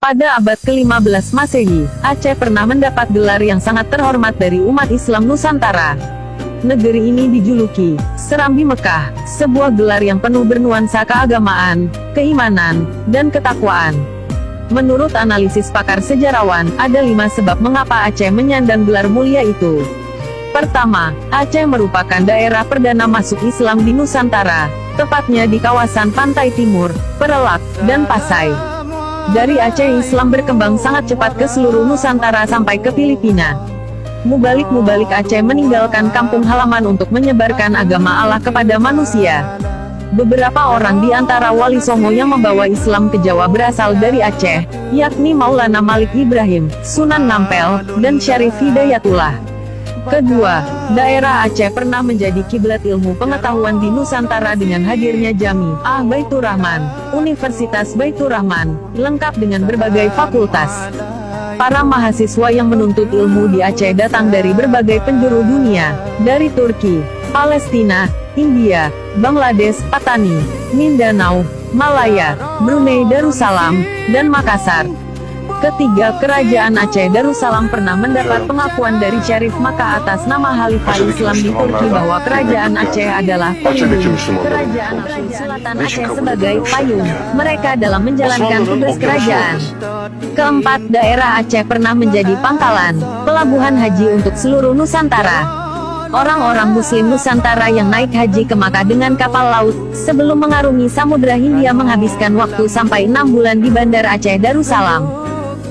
Pada abad ke-15 Masehi, Aceh pernah mendapat gelar yang sangat terhormat dari umat Islam Nusantara. Negeri ini dijuluki Serambi Mekah, sebuah gelar yang penuh bernuansa keagamaan, keimanan, dan ketakwaan. Menurut analisis pakar sejarawan, ada 5 sebab mengapa Aceh menyandang gelar mulia itu. Pertama, Aceh merupakan daerah perdana masuk Islam di Nusantara, tepatnya di kawasan Pantai Timur, Perelak, dan Pasai. Dari Aceh Islam berkembang sangat cepat ke seluruh Nusantara sampai ke Filipina. Mubalik-mubalik Aceh meninggalkan kampung halaman untuk menyebarkan agama Allah kepada manusia. Beberapa orang di antara Wali Songo yang membawa Islam ke Jawa berasal dari Aceh, yakni Maulana Malik Ibrahim, Sunan Nampel, dan Syarif Hidayatullah. Kedua, daerah Aceh pernah menjadi kiblat ilmu pengetahuan di Nusantara dengan hadirnya Jami' Baitur Rahman, Universitas Baitur Rahman, lengkap dengan berbagai fakultas. Para mahasiswa yang menuntut ilmu di Aceh datang dari berbagai penjuru dunia, dari Turki, Palestina, India, Bangladesh, Patani, Mindanao, Malaya, Brunei Darussalam, dan Makassar. Ketiga, Kerajaan Aceh Darussalam pernah mendapat pengakuan dari Syarif Makkah atas nama Khalifah Islam di Turki bahwa Kerajaan Aceh adalah pelindung Kerajaan Sultan Aceh sebagai payung mereka dalam menjalankan tugas kerajaan. Keempat, daerah Aceh pernah menjadi pangkalan pelabuhan haji untuk seluruh Nusantara. Orang-orang Muslim Nusantara yang naik haji ke Makkah dengan kapal laut, sebelum mengarungi Samudra Hindia menghabiskan waktu sampai 6 bulan di Bandar Aceh Darussalam.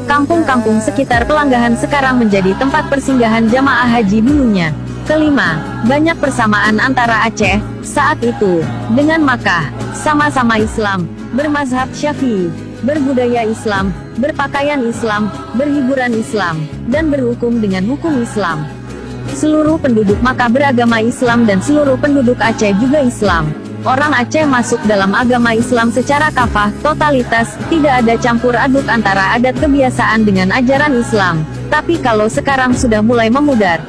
Kampung-kampung sekitar Pelanggahan sekarang menjadi tempat persinggahan jamaah haji dulunya. Kelima, banyak persamaan antara Aceh saat itu dengan Makkah, sama-sama Islam, bermazhab Syafi'i, berbudaya Islam, berpakaian Islam, berhiburan Islam, dan berhukum dengan hukum Islam. Seluruh penduduk Makkah beragama Islam dan seluruh penduduk Aceh juga Islam. Orang Aceh masuk dalam agama Islam secara kafah, totalitas, tidak ada campur aduk antara adat kebiasaan dengan ajaran Islam. Tapi kalau sekarang sudah mulai memudar.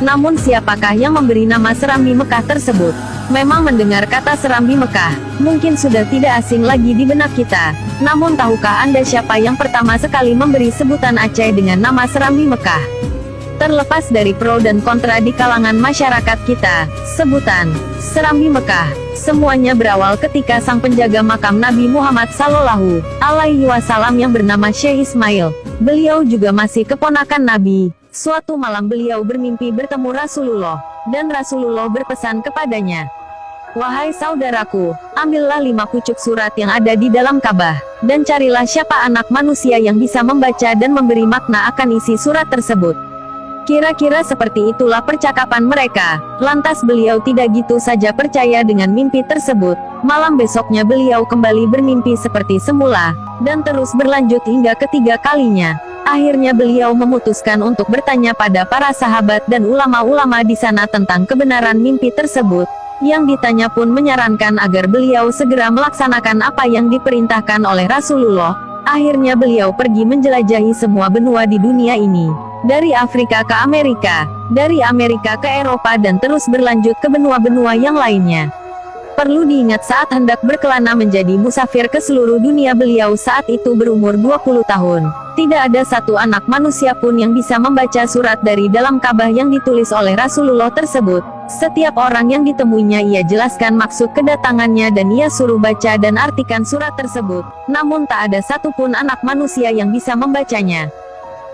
Namun siapakah yang memberi nama Serambi Mekah tersebut? Memang mendengar kata Serambi Mekah, mungkin sudah tidak asing lagi di benak kita. Namun tahukah Anda siapa yang pertama sekali memberi sebutan Aceh dengan nama Serambi Mekah? Terlepas dari pro dan kontra di kalangan masyarakat kita, sebutan Serambi Mekah semuanya berawal ketika sang penjaga makam Nabi Muhammad Sallallahu Alaihi Wasallam yang bernama Syekh Ismail. Beliau juga masih keponakan Nabi. Suatu malam beliau bermimpi bertemu Rasulullah, dan Rasulullah berpesan kepadanya, "Wahai saudaraku, ambillah 5 pucuk surat yang ada di dalam Ka'bah, dan carilah siapa anak manusia yang bisa membaca dan memberi makna akan isi surat tersebut." Kira-kira seperti itulah percakapan mereka. Lantas beliau tidak gitu saja percaya dengan mimpi tersebut. Malam besoknya beliau kembali bermimpi seperti semula, dan terus berlanjut hingga ketiga kalinya. Akhirnya beliau memutuskan untuk bertanya pada para sahabat dan ulama-ulama di sana tentang kebenaran mimpi tersebut. Yang ditanya pun menyarankan agar beliau segera melaksanakan apa yang diperintahkan oleh Rasulullah. Akhirnya beliau pergi menjelajahi semua benua di dunia ini. Dari Afrika ke Amerika, dari Amerika ke Eropa dan terus berlanjut ke benua-benua yang lainnya. Perlu diingat saat hendak berkelana menjadi musafir ke seluruh dunia beliau saat itu berumur 20 tahun. Tidak ada satu anak manusia pun yang bisa membaca surat dari dalam Ka'bah yang ditulis oleh Rasulullah tersebut. Setiap orang yang ditemuinya ia jelaskan maksud kedatangannya dan ia suruh baca dan artikan surat tersebut. Namun tak ada satupun anak manusia yang bisa membacanya.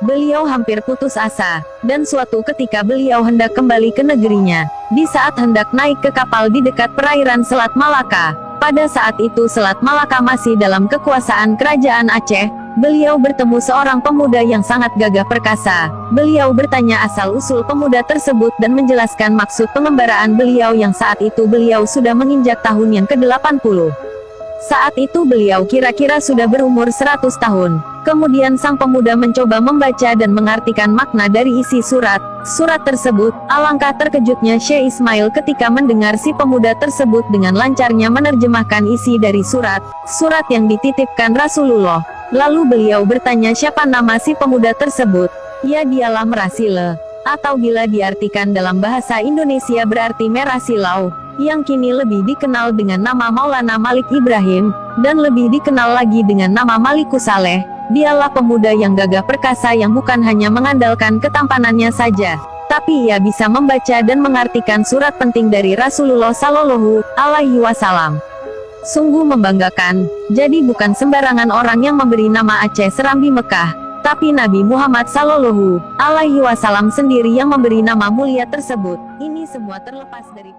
Beliau hampir putus asa, dan suatu ketika beliau hendak kembali ke negerinya. Di saat hendak naik ke kapal di dekat perairan Selat Malaka, pada saat itu Selat Malaka masih dalam kekuasaan Kerajaan Aceh, beliau bertemu seorang pemuda yang sangat gagah perkasa. Beliau bertanya asal-usul pemuda tersebut dan menjelaskan maksud pengembaraan beliau yang saat itu beliau sudah menginjak tahun yang ke-80. Saat itu beliau kira-kira sudah berumur 100 tahun. Kemudian sang pemuda mencoba membaca dan mengartikan makna dari isi surat tersebut. Alangkah terkejutnya Syekh Ismail ketika mendengar si pemuda tersebut dengan lancarnya menerjemahkan isi dari surat yang dititipkan Rasulullah. Lalu beliau bertanya siapa nama si pemuda tersebut. Ya, dialah Merasile, atau bila diartikan dalam bahasa Indonesia berarti Merah Silau, yang kini lebih dikenal dengan nama Maulana Malik Ibrahim. dan lebih dikenal lagi dengan nama Malikus Saleh. Dialah pemuda yang gagah perkasa yang bukan hanya mengandalkan ketampanannya saja, tapi ia bisa membaca dan mengartikan surat penting dari Rasulullah Shallallahu Alaihi Wasallam. Sungguh membanggakan, jadi bukan sembarangan orang yang memberi nama Aceh Serambi Mekah, tapi Nabi Muhammad Shallallahu Alaihi Wasallam sendiri yang memberi nama mulia tersebut. Ini semua terlepas dari